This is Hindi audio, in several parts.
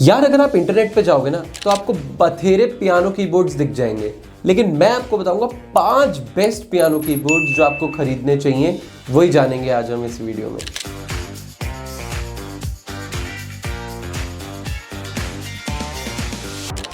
यार अगर आप इंटरनेट पे जाओगे ना तो आपको बथेरे पियानो कीबोर्ड्स दिख जाएंगे, लेकिन मैं आपको बताऊंगा 5 बेस्ट पियानो कीबोर्ड्स जो आपको खरीदने चाहिए। वही जानेंगे आज हम इस वीडियो में।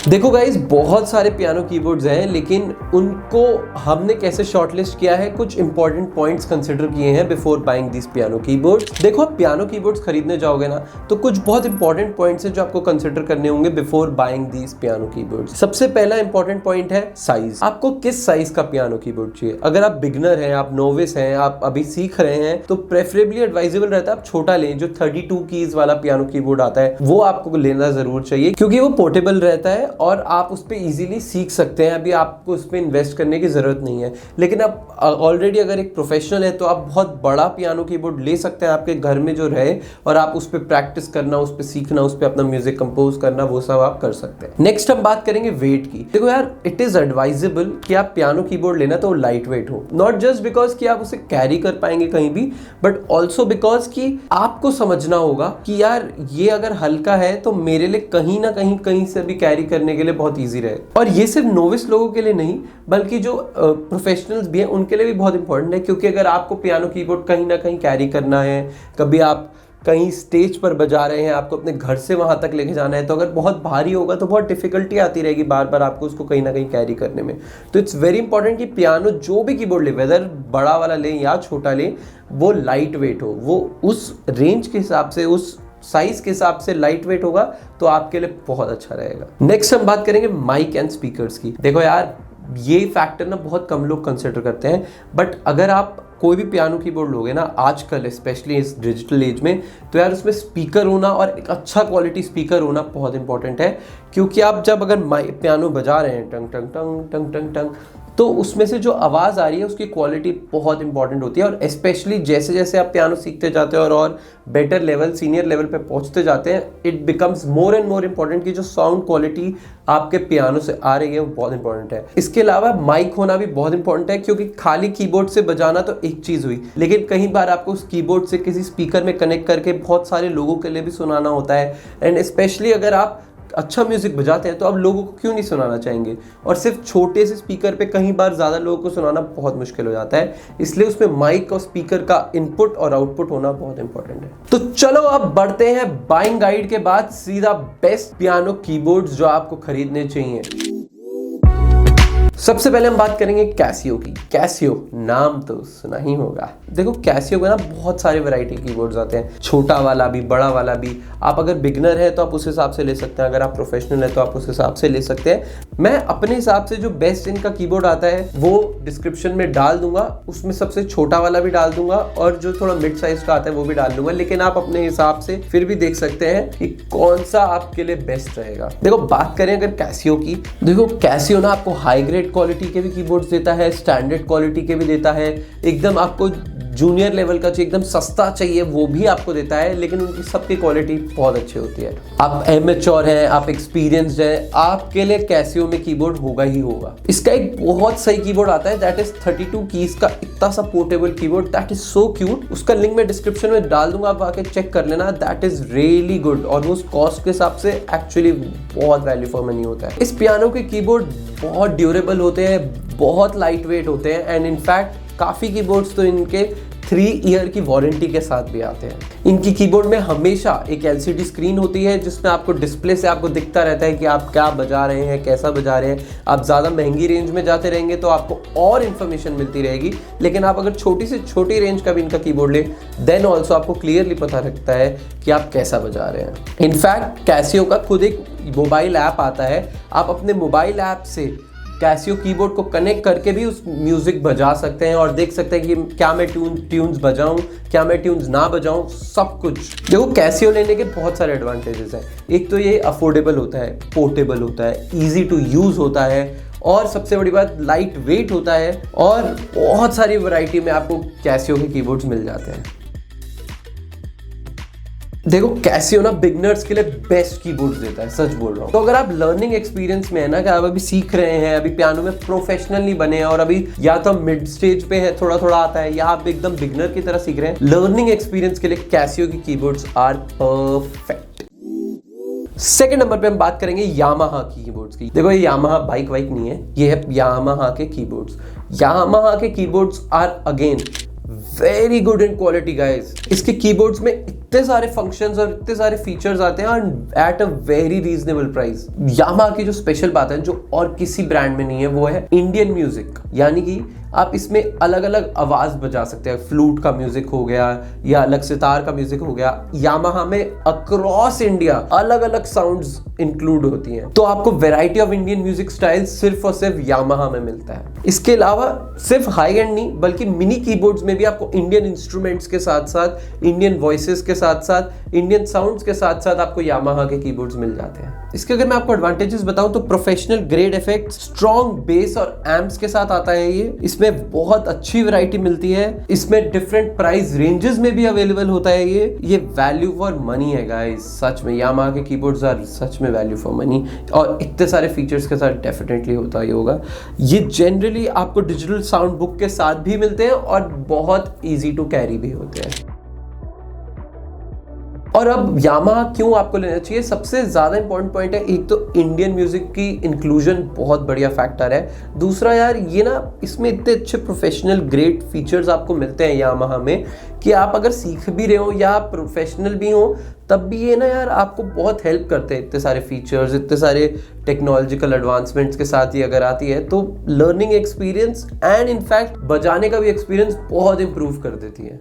देखो गाइस, बहुत सारे पियानो कीबोर्ड्स हैं, लेकिन उनको हमने कैसे शॉर्टलिस्ट किया है, कुछ इंपॉर्टेंट पॉइंट्स कंसिडर किए हैं before buying this piano keyboards. देखो, आप पियानो कीबोर्ड्स खरीदने जाओगे ना तो कुछ बहुत इंपॉर्टेंट पॉइंट्स हैं जो आपको कंसिडर करने होंगे before buying this piano keyboards. सबसे पहला इंपॉर्टेंट पॉइंट है साइज। आपको किस साइज का पियानो कीबोर्ड चाहिए। अगर आप बिगनर हैं, आप नोविस हैं, आप अभी सीख रहे हैं, तो प्रेफरेबली एडवाइजेबल रहता है आप छोटा लें। जो 32 कीज वाला पियानो कीबोर्ड आता है वो आपको लेना जरूर चाहिए, क्योंकि वो पोर्टेबल रहता है और आप उस पर इजीली सीख सकते हैं। अभी आपको उस पर इन्वेस्ट करने की जरूरत नहीं है। लेकिन आप ऑलरेडी अगर एक प्रोफेशनल है तो आप बहुत बड़ा पियानो कीबोर्ड ले सकते हैं आपके घर में जो रहे, और आप उस पर प्रैक्टिस करना, उस पर सीखना, उस पर अपना म्यूजिक कंपोज करना, वो सब आप कर सकते हैं। नेक्स्ट हम बात करेंगे वेट की। देखो यार, इट इज एडवाइजेबल कि आप पियानो कीबोर्ड लेना तो लाइट वेट हो, नॉट जस्ट बिकॉज कि आप उसे कैरी कर पाएंगे कहीं भी, बट ऑल्सो बिकॉज कि आपको समझना होगा कि यार ये अगर हल्का है तो मेरे लिए कहीं ना कहीं से भी कैरी करने के लिए बहुत ईजी रहे। और ये सिर्फ नोविस लोगों के लिए नहीं, बल्कि जो प्रोफेशनल्स भी हैं उनके लिए भी बहुत इंपॉर्टेंट है, क्योंकि अगर आपको पियानो कीबोर्ड कहीं ना कहीं कैरी करना है, कभी आप कहीं स्टेज पर बजा रहे हैं, आपको अपने घर से वहां तक लेके जाना है, तो अगर बहुत भारी होगा तो बहुत डिफिकल्टी आती रहेगी बार बार आपको उसको कहीं ना कहीं कैरी करने में। तो इट्स वेरी इंपॉर्टेंट कि पियानो जो भी कीबोर्ड ले, वेदर बड़ा वाला ले या छोटा ले, वो लाइट वेट हो, वो उस रेंज के हिसाब से, उस साइज के हिसाब से लाइट वेट होगा तो आपके लिए बहुत अच्छा रहेगा। नेक्स्ट हम बात करेंगे माइक एंड स्पीकर्स की। देखो यार, ये फैक्टर ना बहुत कम लोग कंसिडर करते हैं, बट अगर आप कोई भी पियानो कीबोर्ड लोगे ना आजकल, स्पेशली इस डिजिटल एज में, तो यार उसमें स्पीकर होना और एक अच्छा क्वालिटी स्पीकर होना बहुत इंपॉर्टेंट है। क्योंकि आप जब अगर पियानो बजा रहे हैं टंग टंग टंग टंग टंग टंग, तो उसमें से जो आवाज़ आ रही है उसकी क्वालिटी बहुत इंपॉर्टेंट होती है। और स्पेशली जैसे जैसे आप पियानो सीखते जाते हैं और बेटर लेवल, सीनियर लेवल पे पहुंचते जाते हैं, it becomes more and more important कि जो साउंड क्वालिटी आपके पियानो से आ रही है वो बहुत इंपॉर्टेंट है। इसके अलावा माइक होना भी बहुत इंपॉर्टेंट है, क्योंकि खाली कीबोर्ड से बजाना तो एक चीज़ हुई, लेकिन कई बार आपको उस कीबोर्ड से किसी स्पीकर में कनेक्ट करके बहुत सारे लोगों के लिए भी सुनाना होता है। एंड स्पेशली अगर आप अच्छा म्यूजिक बजाते हैं तो आप लोगों को क्यों नहीं सुनाना चाहेंगे, और सिर्फ छोटे से स्पीकर पे कई बार ज़्यादा लोगों को सुनाना बहुत मुश्किल हो जाता है। इसलिए उसमें माइक और स्पीकर का इनपुट और आउटपुट होना बहुत इंपॉर्टेंट है। तो चलो अब बढ़ते हैं बाइंग गाइड के बाद सीधा बेस्ट पियानो कीबोर्ड्स जो आपको खरीदने चाहिए। सबसे पहले हम बात करेंगे कैसियो की। कैसियो नाम तो सुना ही होगा। देखो, कैसियो का ना बहुत सारे वैरायटी कीबोर्ड्स आते हैं, छोटा वाला भी, बड़ा वाला भी। आप अगर बिगनर है तो आप उस हिसाब से ले सकते हैं, अगर आप प्रोफेशनल है तो आप उस हिसाब से ले सकते हैं। मैं अपने हिसाब से जो बेस्ट इनका कीबोर्ड आता है वो डिस्क्रिप्शन में डाल दूंगा, उसमें सबसे छोटा वाला भी डाल दूंगा और जो थोड़ा मिड साइज का आता है वो भी डाल दूंगा। लेकिन आप अपने हिसाब से फिर भी देख सकते हैं कि कौन सा आपके लिए बेस्ट रहेगा। देखो, बात करें अगर कैसियो की, देखो कैसियो ना आपको हाई ग्रेड क्वालिटी के भी कीबोर्ड्स देता है, स्टैंडर्ड क्वालिटी के भी देता है, एकदम आपको जूनियर लेवल का चाहिए, एकदम सस्ता चाहिए वो भी आपको देता है, लेकिन उनकी सबकी क्वालिटी बहुत अच्छी होती है। आप एमेच्योर हैं, आप एक्सपीरियंस्ड हैं, आपके लिए कैसियो में कीबोर्ड होगा ही होगा। इसका एक बहुत सही कीबोर्ड आता है, दैट इज 32 कीज का इतना सा portable keyboard, that is so cute. उसका लिंक मैं डिस्क्रिप्शन में डाल दूंगा, आप आके चेक कर लेना, दैट इज रियली गुड। और वो कॉस्ट के हिसाब से एक्चुअली बहुत वैल्यू फॉर मनी होता है। इस पियानो के कीबोर्ड बहुत ड्यूरेबल होते हैं, बहुत लाइट वेट होते हैं, एंड इनफैक्ट काफ़ी कीबोर्ड्स तो इनके 3 ईयर की वारंटी के साथ भी आते हैं। इनकी कीबोर्ड में हमेशा एक LCD स्क्रीन होती है, जिसमें आपको डिस्प्ले से आपको दिखता रहता है कि आप क्या बजा रहे हैं, कैसा बजा रहे हैं। आप ज़्यादा महंगी रेंज में जाते रहेंगे तो आपको और इन्फॉर्मेशन मिलती रहेगी, लेकिन आप अगर छोटी से छोटी रेंज का भी इनका कीबोर्ड ले, देन ऑल्सो आपको क्लियरली पता लगता है कि आप कैसा बजा रहे हैं। इनफैक्ट कैसियो का खुद एक मोबाइल ऐप आता है, आप अपने मोबाइल ऐप से कैसियो कीबोर्ड को कनेक्ट करके भी उस म्यूजिक बजा सकते हैं और देख सकते हैं कि क्या मैं ट्यून्स बजाऊं, क्या मैं ट्यून्स ना बजाऊं, सब कुछ। देखो, कैसियो लेने के बहुत सारे एडवांटेजेस हैं। एक तो ये अफोर्डेबल होता है, पोर्टेबल होता है, इजी टू यूज होता है, और सबसे बड़ी बात लाइट वेट होता है, और बहुत सारी वैरायटी में आपको कैसियो के कीबोर्ड्स मिल जाते हैं। देखो, कैसियो ना बिगनर्स के लिए बेस्ट कीबोर्ड्स देता है, सच बोल रहा हूँ। तो अगर आप लर्निंग एक्सपीरियंस में है ना, कि आप अभी सीख रहे हैं, अभी पियानो में प्रोफेशनल नहीं बने हैं, और अभी या तो मिड स्टेज पे है, थोड़ा थोड़ा आता है, या आप एकदम बिगनर की तरह सीख रहे हैं, लर्निंग एक्सपीरियंस के लिए कैसियो की keyboards are perfect. Second number पे हम बात करेंगे यामाहा की कीबोर्ड्स की। देखो ये यामाहा बाइक वाइक नहीं है, ये है यामाहा के कीबोर्ड्स। यामाहा के keyboards are again very good in quality guys. इसके कीबोर्ड्स में इतने सारे फंक्शंस और इतने सारे फीचर्स आते हैं at a very reasonable price. Yamaha की जो स्पेशल बात है जो और किसी ब्रांड में नहीं है वो है इंडियन म्यूजिक, यानी कि आप इसमें अलग अलग आवाज बजा सकते हैं। फ्लूट का म्यूजिक हो गया या अलग सितार का म्यूजिक हो गया। यामाहा में अक्रॉस इंडिया अलग अलग साउंड्स इंक्लूड होती हैं, तो आपको variety of Indian music style सिर्फ और सिर्फ यामाहा में मिलता है। इसके अलावा सिर्फ हाई एंड नहीं बल्कि मिनी कीबोर्ड्स में भी आपको इंडियन इंस्ट्रूमेंट्स के साथ साथ इंडियन वॉइसेस के साथ साथ इंडियन साउंड्स के साथ साथ आपको यामाहा के कीबोर्ड्स मिल जाते हैं। इसके अगर मैं आपको एडवांटेजेस बताऊं तो professional grade effect, strong base और एम्प्स के साथ आता है ये। इसमें बहुत अच्छी वैरायटी मिलती है। इसमें डिफरेंट प्राइस रेंजेस में भी अवेलेबल होता है ये वैल्यू फॉर मनी है गाइस। सच में यामाहा के कीबोर्ड्स आर सच में वैल्यू फॉर मनी, और इतने सारे फीचर्स के साथ डेफिनेटली होता ही होगा। ये जनरली आपको डिजिटल साउंड बुक के साथ भी मिलते हैं और बहुत इजी टू कैरी भी होते हैं। और अब यामाहा क्यों आपको लेना चाहिए, सबसे ज्यादा इंपॉर्टेंट पॉइंट है, एक तो इंडियन म्यूजिक की इंक्लूजन बहुत बढ़िया फैक्टर है। दूसरा यार ये ना इसमें इतने अच्छे प्रोफेशनल ग्रेट फीचर्स आपको मिलते हैं यामाहा में कि आप अगर सीख भी रहे हो या प्रोफेशनल भी हो तब भी ये ना यार आपको बहुत हेल्प करते हैं। इतने सारे फीचर्स, इतने सारे टेक्नोलॉजिकल एडवांसमेंट्स के साथ ही अगर आती है तो लर्निंग एक्सपीरियंस एंड इनफैक्ट बजाने का भी एक्सपीरियंस बहुत इंप्रूव कर देती है।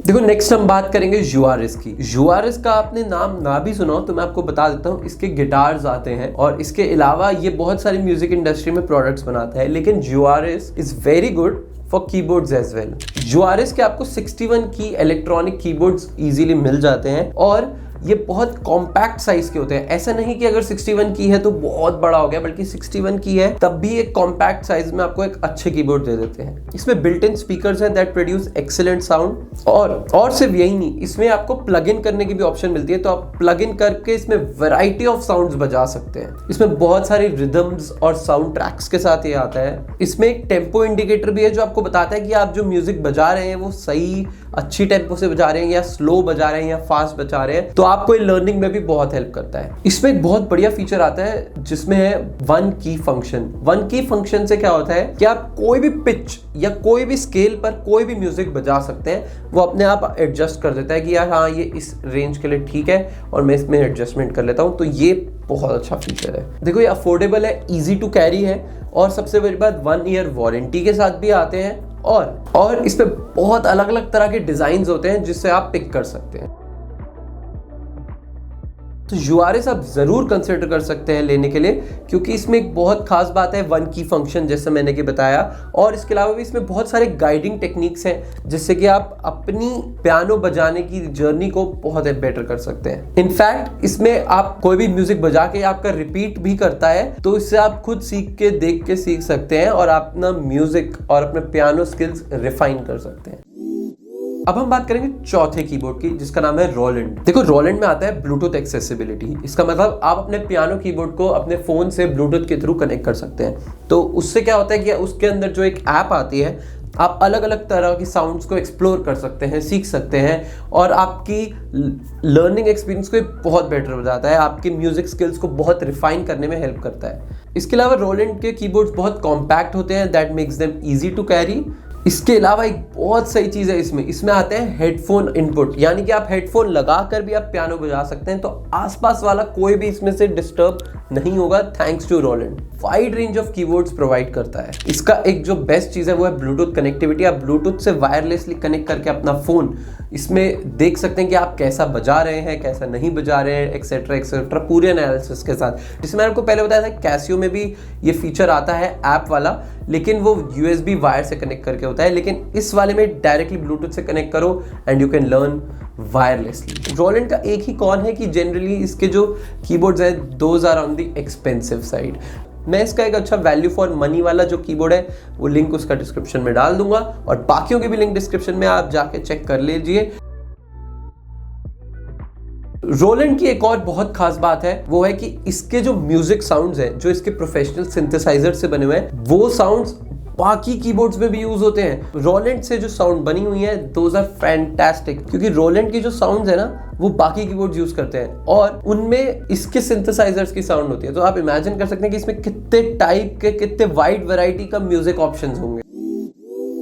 देखो नेक्स्ट हम बात करेंगे यूआरएस की। यूआरएस का आपने नाम ना भी सुना हो तो मैं आपको बता देता हूँ, इसके गिटार्स आते हैं और इसके अलावा ये बहुत सारी म्यूजिक इंडस्ट्री में प्रोडक्ट्स बनाता है। लेकिन URS is very good for keyboards as well. URS के आपको 61 की इलेक्ट्रॉनिक कीबोर्ड्स इजीली मिल जाते हैं और ये बहुत कॉम्पैक्ट साइज के होते हैं। ऐसा नहीं कि अगर 61 की है तो बहुत बड़ा हो गया, बल्कि 61 की है तब भी एक कॉम्पैक्ट साइज में आपको एक अच्छे कीबोर्ड दे देते हैं। इसमें बिल्ट इन स्पीकर्स हैं दैट प्रोड्यूस एक्सीलेंट साउंड, और सिर्फ यही नहीं, इसमें आपको प्लग इन करने की भी ऑप्शन मिलती है, तो आप प्लग इन करके इसमें वैरायटी ऑफ साउंड्स बजा सकते हैं। इसमें बहुत सारे रिदम्स और साउंड ट्रैक्स के साथ ये आता है। इसमें एक टेम्पो इंडिकेटर भी है जो आपको बताता है कि आप जो म्यूजिक बजा रहे हैं वो सही अच्छी टेम्पो से बजा रहे हैं या स्लो बजा रहे हैं या फास्ट बजा रहे हैं, तो आपको लर्निंग में भी बहुत हेल्प करता है। इसमें एक बहुत बढ़िया फीचर आता है जिसमें है वन की फंक्शन। वन की फंक्शन से क्या होता है कि आप कोई भी पिच या कोई भी स्केल पर कोई भी म्यूजिक बजा सकते हैं, वो अपने आप एडजस्ट कर देता है कि यार हाँ ये इस रेंज के लिए ठीक है और मैं इसमें एडजस्टमेंट कर लेता हूँ। तो ये बहुत अच्छा फीचर है। देखो ये अफोर्डेबल है, इजी टू कैरी है और सबसे बड़ी बात 1 ईयर वारंटी के साथ भी आते हैं और इसमें बहुत अलग अलग तरह के डिजाइन होते हैं जिससे आप पिक कर सकते हैं। तो यूआरएस आप जरूर कंसिडर कर सकते हैं लेने के लिए, क्योंकि इसमें एक बहुत खास बात है वन की फंक्शन जैसे मैंने कि बताया, और इसके अलावा भी इसमें बहुत सारे गाइडिंग टेक्निक्स हैं जिससे कि आप अपनी पियानो बजाने की जर्नी को बहुत बेटर कर सकते हैं। इनफैक्ट इसमें आप कोई भी म्यूजिक बजा के आपका रिपीट भी करता है तो इससे आप खुद सीख के देख के सीख सकते हैं और अपना म्यूजिक और अपने पियानो स्किल्स रिफाइन कर सकते हैं। अब हम बात करेंगे चौथे कीबोर्ड की जिसका नाम है रोलैंड। देखो रोलैंड में आता है ब्लूटूथ एक्सेसिबिलिटी। इसका मतलब आप अपने पियानो कीबोर्ड को अपने फोन से ब्लूटूथ के थ्रू कनेक्ट कर सकते हैं। तो उससे क्या होता है कि उसके अंदर जो एक ऐप आती है, आप अलग अलग तरह की साउंड्स को एक्सप्लोर कर सकते हैं, सीख सकते हैं और आपकी लर्निंग एक्सपीरियंस को बहुत बेटर हो जाता है, आपके म्यूजिक स्किल्स को बहुत रिफाइन करने में हेल्प करता है। इसके अलावा रोलैंड के कीबोर्ड्स बहुत कॉम्पैक्ट होते हैं, that makes them easy to carry. इसके अलावा एक बहुत सही चीज है इसमें आते हैं हेडफोन इनपुट, यानी कि आप हेडफोन लगाकर भी आप पियानो बजा सकते हैं, तो आसपास वाला कोई भी इसमें से डिस्टर्ब नहीं होगा thanks to Roland. Wide range of keyboards provide करता है। इसका एक जो बेस्ट चीज है वो है ब्लूटूथ कनेक्टिविटी। आप ब्लूटूथ से वायरलेसली कनेक्ट करके अपना फोन इसमें देख सकते हैं कि आप कैसा बजा रहे हैं, कैसा नहीं बजा रहे हैं, एक्सेट्रा एक्सेट्रा, पूरे एनालिसिस के साथ। जिसमें मैंने आपको पहले बताया था कैसियो में भी ये फीचर आता है ऐप वाला, लेकिन वो USB वायर से कनेक्ट करके होता है, लेकिन इस वाले में डायरेक्टली ब्लूटूथ से कनेक्ट करो and you can learn wirelessly. Roland का एक ही कॉन है कि जनरली इसके जो कीबोर्ड्स हैं those are on the expensive side. मैं इसका एक अच्छा वैल्यू फॉर मनी वाला जो कीबोर्ड है वो लिंक उसका डिस्क्रिप्शन में डाल दूंगा और बाकियों की भी लिंक डिस्क्रिप्शन में, आप जाके चेक कर लीजिए। रोलैंड की एक और बहुत खास बात है वो है कि इसके जो म्यूजिक साउंड्स हैं जो इसके प्रोफेशनल सिंथेसाइजर से बने हुए हैं वो साउंड्स बाकी कीबोर्ड्स में भी यूज होते हैं। रोलैंड से जो साउंड बनी हुई है दोज आर फैंटास्टिक, क्योंकि रोलैंड की जो साउंड्स है ना वो बाकी कीबोर्ड यूज करते हैं और उनमें इसके सिंथेसाइजर्स की साउंड होती है। तो आप इमेजिन कर सकते हैं कि इसमें कितने टाइप के, कितने वाइड वैरायटी का म्यूजिक ऑप्शंस होंगे।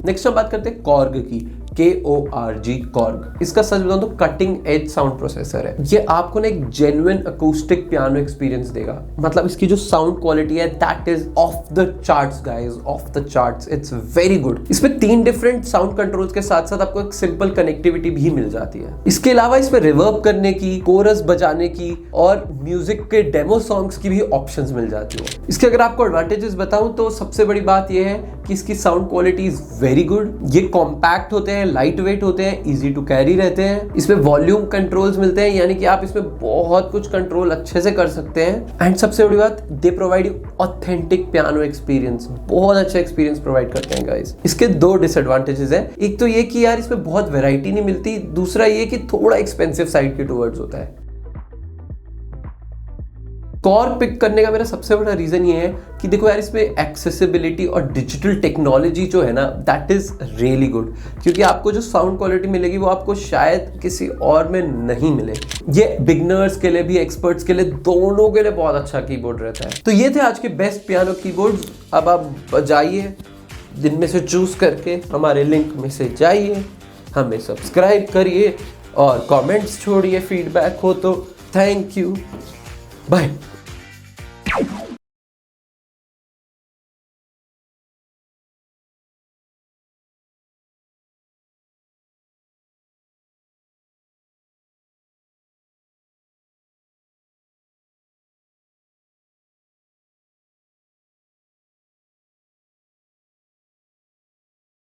नेक्स्ट हम बात करते हैं कॉर्ग की, KORG, कॉर्ग। इसका सच बताऊं तो कटिंग एज साउंड प्रोसेसर है। ये आपको ना एक जेन्युइन अकूस्टिक पियानो एक्सपीरियंस देगा। मतलब इसकी जो साउंड क्वालिटी है that is of the charts guys, of the charts. It's very good. इसमें 3 डिफरेंट साउंड कंट्रोल्स के साथ साथ आपको एक सिंपल कनेक्टिविटी भी मिल जाती है। इसके अलावा इसमें रिवर्ब करने की, कोरस बजाने की और म्यूजिक के डेमो सॉन्ग्स की भी ऑप्शंस मिल जाती है। इसके अगर आपको एडवांटेजेस बताऊं तो सबसे बड़ी बात यह है कि इसकी sound quality is very good. ये कॉम्पैक्ट होते हैं, लाइट वेट होते हैं, इजी टू कैरी रहते हैं। इसमें वॉल्यूम कंट्रोल्स मिलते हैं, यानी कि आप इसमें बहुत कुछ कंट्रोल अच्छे से कर सकते हैं। एंड सबसे बड़ी बात, they provide you authentic piano experience. बहुत अच्छा एक्सपीरियंस प्रोवाइड करते हैं गाइस। इसके 2 डिसएडवांटेजेस हैं। एक तो ये कि यार इसमें बहुत वैरायटी नहीं मिलती, दूसरा ये कि थोड़ा एक्सपेंसिव साइड के टुवर्ड्स होता है। कॉर्ग पिक करने का मेरा सबसे बड़ा रीजन ये है कि देखो यार, इसमें एक्सेसिबिलिटी और डिजिटल टेक्नोलॉजी जो है ना दैट इज रियली गुड। क्योंकि आपको जो साउंड क्वालिटी मिलेगी वो आपको शायद किसी और में नहीं मिले। ये बिगनर्स के लिए भी, एक्सपर्ट्स के लिए, दोनों के लिए बहुत अच्छा कीबोर्ड रहता है। तो ये थे आज के बेस्ट पियानो कीबोर्ड्स। अब आप बजाइए, जिनमें से चूज करके हमारे लिंक में से जाइए, हमें सब्सक्राइब करिए और कमेंट्स छोड़िए, फीडबैक हो तो। Thank you, bye.